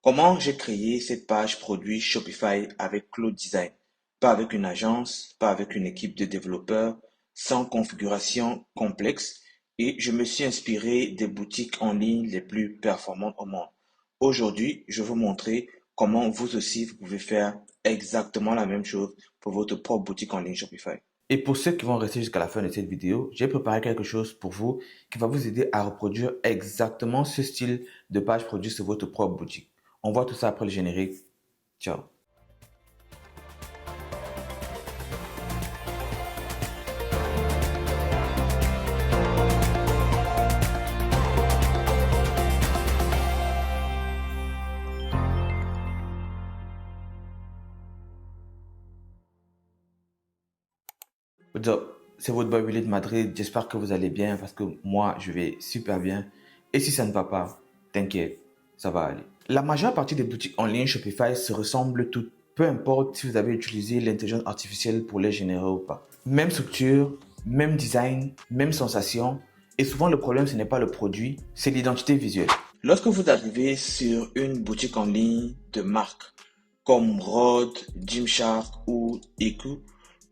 Comment j'ai créé cette page produit Shopify avec Cloud Design? Pas avec une agence, pas avec une équipe de développeurs, sans configuration complexe et je me suis inspiré des boutiques en ligne les plus performantes au monde. Aujourd'hui, je vais vous montrer comment vous aussi vous pouvez faire exactement la même chose pour votre propre boutique en ligne Shopify. Et pour ceux qui vont rester jusqu'à la fin de cette vidéo, j'ai préparé quelque chose pour vous qui va vous aider à reproduire exactement ce style de page produit sur votre propre boutique. On voit tout ça après le générique. Ciao. What's up? C'est votre boy Willy de Madrid. J'espère que vous allez bien parce que moi, je vais super bien. Et si ça ne va pas, t'inquiète, ça va aller. La majeure partie des boutiques en ligne Shopify se ressemblent toutes, peu importe si vous avez utilisé l'intelligence artificielle pour les générer ou pas. Même structure, même design, même sensation. Et souvent, le problème, ce n'est pas le produit, c'est l'identité visuelle. Lorsque vous arrivez sur une boutique en ligne de marque comme Rode, Gymshark ou EQ,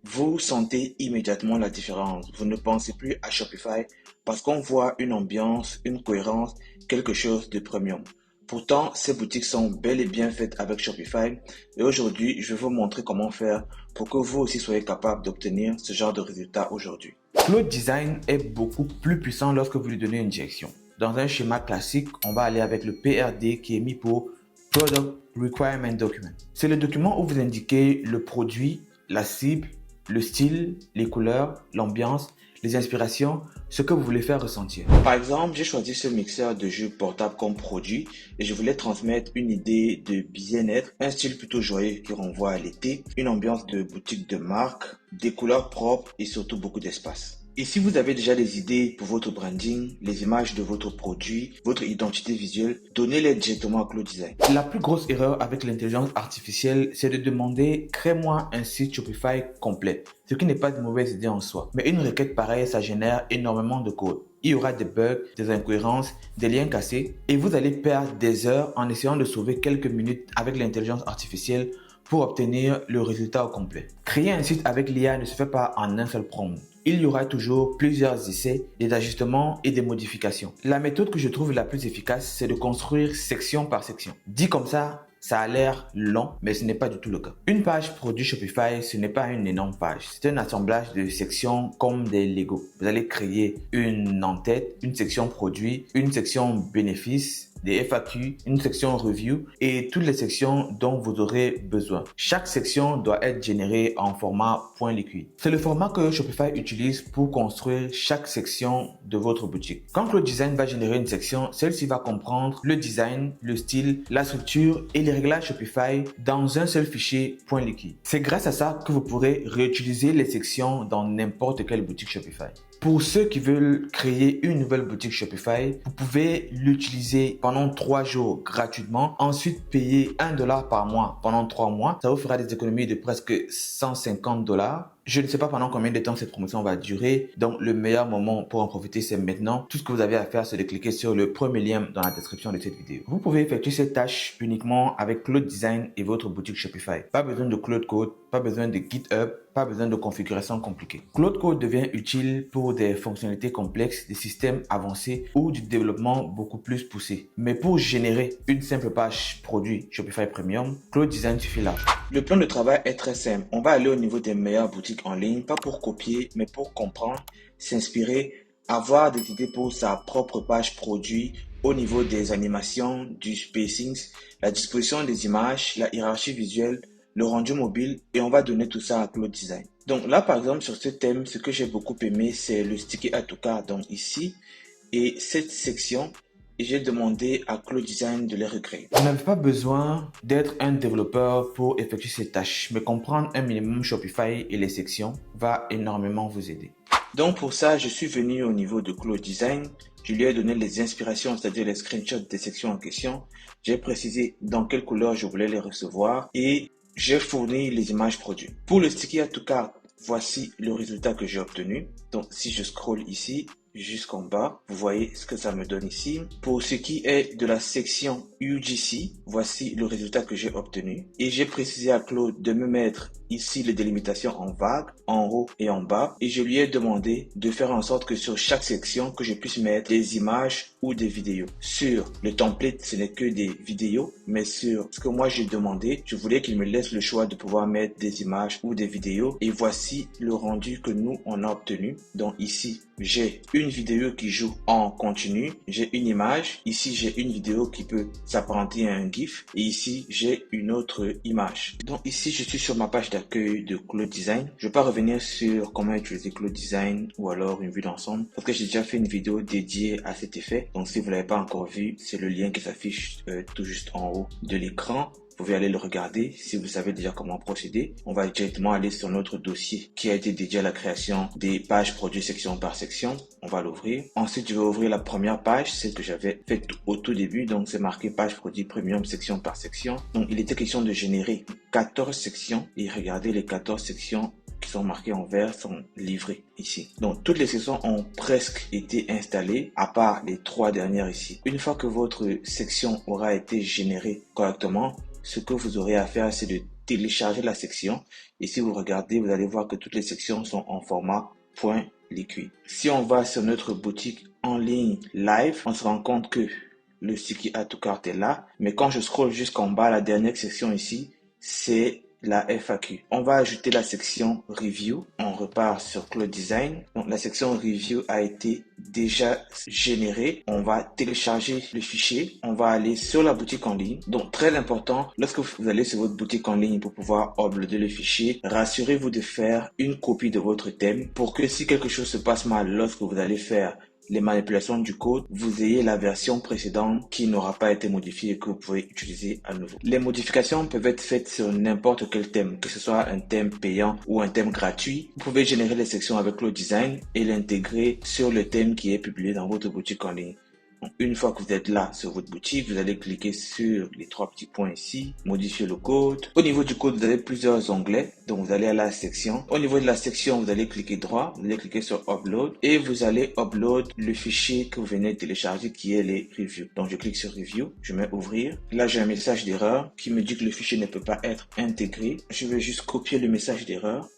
vous sentez immédiatement la différence. Vous ne pensez plus à Shopify parce qu'on voit une ambiance, une cohérence, quelque chose de premium. Pourtant, ces boutiques sont bel et bien faites avec Shopify et aujourd'hui, je vais vous montrer comment faire pour que vous aussi soyez capable d'obtenir ce genre de résultat aujourd'hui. Cloud Design est beaucoup plus puissant lorsque vous lui donnez une direction. Dans un schéma classique, on va aller avec le PRD qui est mis pour Product Requirement Document. C'est le document où vous indiquez le produit, la cible, le style, les couleurs, l'ambiance, les inspirations, ce que vous voulez faire ressentir. Par exemple, j'ai choisi ce mixeur de jus portable comme produit et je voulais transmettre une idée de bien-être, un style plutôt joyeux qui renvoie à l'été, une ambiance de boutique de marque, des couleurs propres et surtout beaucoup d'espace. Et si vous avez déjà des idées pour votre branding, les images de votre produit, votre identité visuelle, donnez-les directement à Cloud Design. La plus grosse erreur avec l'intelligence artificielle, c'est de demander « crée-moi un site Shopify complet », ce qui n'est pas de mauvaise idée en soi. Mais une requête pareille, ça génère énormément de code. Il y aura des bugs, des incohérences, des liens cassés et vous allez perdre des heures en essayant de sauver quelques minutes avec l'intelligence artificielle pour obtenir le résultat au complet. Créer un site avec l'IA ne se fait pas en un seul prompt. Il y aura toujours plusieurs essais, des ajustements et des modifications. La méthode que je trouve la plus efficace, c'est de construire section par section. Dit comme ça a l'air long, mais ce n'est pas du tout le cas. Une page produit Shopify, ce n'est pas une énorme page. C'est un assemblage de sections comme des Lego. Vous allez créer une en-tête, une section produit, une section bénéfices, des FAQ, une section review et toutes les sections dont vous aurez besoin. Chaque section doit être générée en format point liquide. C'est le format que Shopify utilise pour construire chaque section de votre boutique. Quand le design va générer une section, celle-ci va comprendre le design, le style, la structure et les réglages Shopify dans un seul fichier point liquide. C'est grâce à ça que vous pourrez réutiliser les sections dans n'importe quelle boutique Shopify. Pour ceux qui veulent créer une nouvelle boutique Shopify, vous pouvez l'utiliser pendant 3 jours gratuitement. Ensuite, payer $1 par mois pendant 3 mois. Ça vous fera des économies de presque $150. Je ne sais pas pendant combien de temps cette promotion va durer. Donc, le meilleur moment pour en profiter, c'est maintenant. Tout ce que vous avez à faire, c'est de cliquer sur le premier lien dans la description de cette vidéo. Vous pouvez effectuer cette tâche uniquement avec Cloud Design et votre boutique Shopify. Pas besoin de Cloud Code, pas besoin de GitHub, pas besoin de configuration compliquée. Cloud Code devient utile pour des fonctionnalités complexes, des systèmes avancés ou du développement beaucoup plus poussé. Mais pour générer une simple page produit Shopify Premium, Cloud Design suffit là. Le plan de travail est très simple. On va aller au niveau des meilleures boutiques en ligne, pas pour copier, mais pour comprendre, s'inspirer, avoir des idées pour sa propre page produit au niveau des animations, du spacing, la disposition des images, la hiérarchie visuelle, le rendu mobile et on va donner tout ça à Cloud Design. Donc là, par exemple, sur ce thème, ce que j'ai beaucoup aimé, c'est le sticky add to cart. Donc ici, et cette section, j'ai demandé à Cloud Design de les recréer. Vous n'avez pas besoin d'être un développeur pour effectuer ces tâches, mais comprendre un minimum Shopify et les sections va énormément vous aider. Donc pour ça, je suis venu au niveau de Cloud Design. Je lui ai donné les inspirations, c'est-à-dire les screenshots des sections en question. J'ai précisé dans quelle couleur je voulais les recevoir et j'ai fourni les images produites. Pour le sticky add to cart, voici le résultat que j'ai obtenu. Donc si je scroll ici, jusqu'en bas. Vous voyez ce que ça me donne ici. Pour ce qui est de la section UGC, voici le résultat que j'ai obtenu. Et j'ai précisé à Claude de me mettre ici les délimitations en vague, en haut et en bas. Et je lui ai demandé de faire en sorte que sur chaque section, que je puisse mettre des images ou des vidéos. Sur le template, ce n'est que des vidéos, mais sur ce que moi j'ai demandé, je voulais qu'il me laisse le choix de pouvoir mettre des images ou des vidéos. Et voici le rendu que nous, on a obtenu. Donc ici, j'ai une vidéo qui joue en continu, j'ai une image, ici j'ai une vidéo qui peut s'apparenter à un GIF et ici j'ai une autre image. Donc ici je suis sur ma page d'accueil de Claude Design. Je ne vais pas revenir sur comment utiliser Claude Design ou alors une vue d'ensemble parce que j'ai déjà fait une vidéo dédiée à cet effet. Donc si vous ne l'avez pas encore vu, c'est le lien qui s'affiche tout juste en haut de l'écran. Vous pouvez aller le regarder si vous savez déjà comment procéder. On va directement aller sur notre dossier qui a été dédié à la création des pages produits section par section. On va l'ouvrir. Ensuite, je vais ouvrir la première page, celle que j'avais faite au tout début. Donc, c'est marqué page produit premium section par section. Donc, il était question de générer 14 sections et regardez les 14 sections qui sont marquées en vert sont livrées ici. Donc, toutes les sections ont presque été installées, à part les 3 dernières ici. Une fois que votre section aura été générée correctement, ce que vous aurez à faire, c'est de télécharger la section. Et si vous regardez, vous allez voir que toutes les sections sont en format .liquid. Si on va sur notre boutique en ligne live, on se rend compte que le sticky add to cart est là. Mais quand je scrolle jusqu'en bas, la dernière section ici, c'est la FAQ. On va ajouter la section review. On repart sur Claude Design. Donc la section review a été déjà générée. On va télécharger le fichier. On va aller sur la boutique en ligne. Donc très important, lorsque vous allez sur votre boutique en ligne pour pouvoir uploader le fichier, rassurez-vous de faire une copie de votre thème pour que si quelque chose se passe mal lorsque vous allez faire les manipulations du code, vous ayez la version précédente qui n'aura pas été modifiée et que vous pouvez utiliser à nouveau. Les modifications peuvent être faites sur n'importe quel thème, que ce soit un thème payant ou un thème gratuit. Vous pouvez générer les sections avec Claude Design et l'intégrer sur le thème qui est publié dans votre boutique en ligne. Une fois que vous êtes là sur votre boutique, vous allez cliquer sur les 3 petits points ici, modifier le code. Au niveau du code, vous avez plusieurs onglets. Donc, vous allez à la section. Au niveau de la section, vous allez cliquer droit. Vous allez cliquer sur Upload et vous allez upload le fichier que vous venez de télécharger qui est les reviews. Donc, je clique sur Review. Je mets Ouvrir. Là, j'ai un message d'erreur qui me dit que le fichier ne peut pas être intégré. Je vais juste copier le message d'erreur,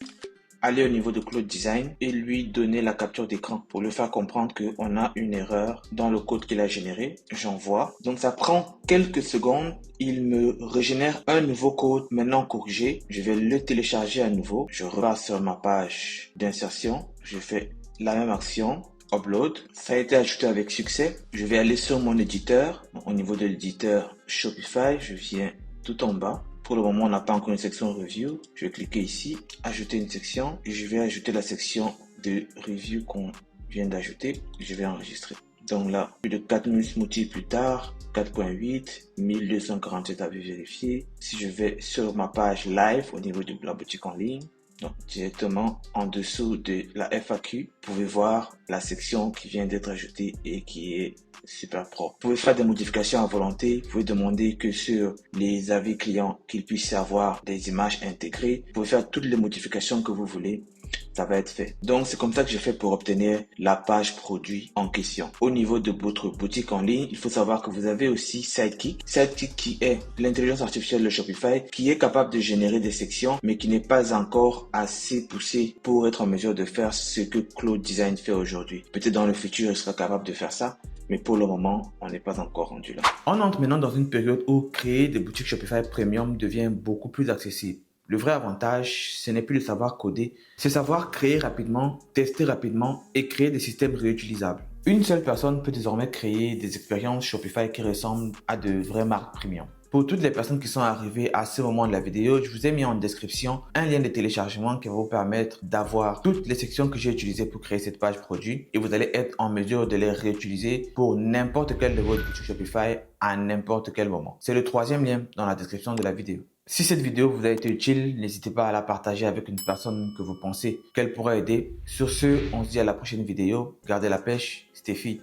aller au niveau de Claude Design et lui donner la capture d'écran pour lui faire comprendre qu'on a une erreur dans le code qu'il a généré. J'envoie. Donc ça prend quelques secondes. Il me régénère un nouveau code maintenant corrigé. Je vais le télécharger à nouveau. Je repars sur ma page d'insertion. Je fais la même action. Upload. Ça a été ajouté avec succès. Je vais aller sur mon éditeur. Au niveau de l'éditeur Shopify, je viens tout en bas. Pour le moment, on n'a pas encore une section review. Je vais cliquer ici, ajouter une section et je vais ajouter la section de review qu'on vient d'ajouter. Je vais enregistrer. Donc là, plus de 4000 smoothies plus tard, 4.8, 1247 avis vérifiés. Si je vais sur ma page live au niveau de la boutique en ligne, donc directement en dessous de la FAQ, vous pouvez voir la section qui vient d'être ajoutée et qui est super propre. Vous pouvez faire des modifications à volonté. Vous pouvez demander que sur les avis clients qu'ils puissent avoir des images intégrées. Vous pouvez faire toutes les modifications que vous voulez. Ça va être fait. Donc, c'est comme ça que j'ai fait pour obtenir la page produit en question. Au niveau de votre boutique en ligne, il faut savoir que vous avez aussi Sidekick. Sidekick qui est l'intelligence artificielle de Shopify, qui est capable de générer des sections, mais qui n'est pas encore assez poussé pour être en mesure de faire ce que Claude Design fait aujourd'hui. Peut-être dans le futur, il sera capable de faire ça. Mais pour le moment, on n'est pas encore rendu là. On entre maintenant dans une période où créer des boutiques Shopify Premium devient beaucoup plus accessible. Le vrai avantage, ce n'est plus de savoir coder, c'est savoir créer rapidement, tester rapidement et créer des systèmes réutilisables. Une seule personne peut désormais créer des expériences Shopify qui ressemblent à de vraies marques premium. Pour toutes les personnes qui sont arrivées à ce moment de la vidéo, je vous ai mis en description un lien de téléchargement qui va vous permettre d'avoir toutes les sections que j'ai utilisées pour créer cette page produit et vous allez être en mesure de les réutiliser pour n'importe quel de vos boutiques Shopify à n'importe quel moment. C'est le 3e lien dans la description de la vidéo. Si cette vidéo vous a été utile, n'hésitez pas à la partager avec une personne que vous pensez qu'elle pourrait aider. Sur ce, on se dit à la prochaine vidéo. Gardez la pêche, Stéphie.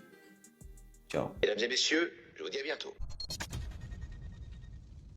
Ciao. Mesdames et messieurs, je vous dis à bientôt.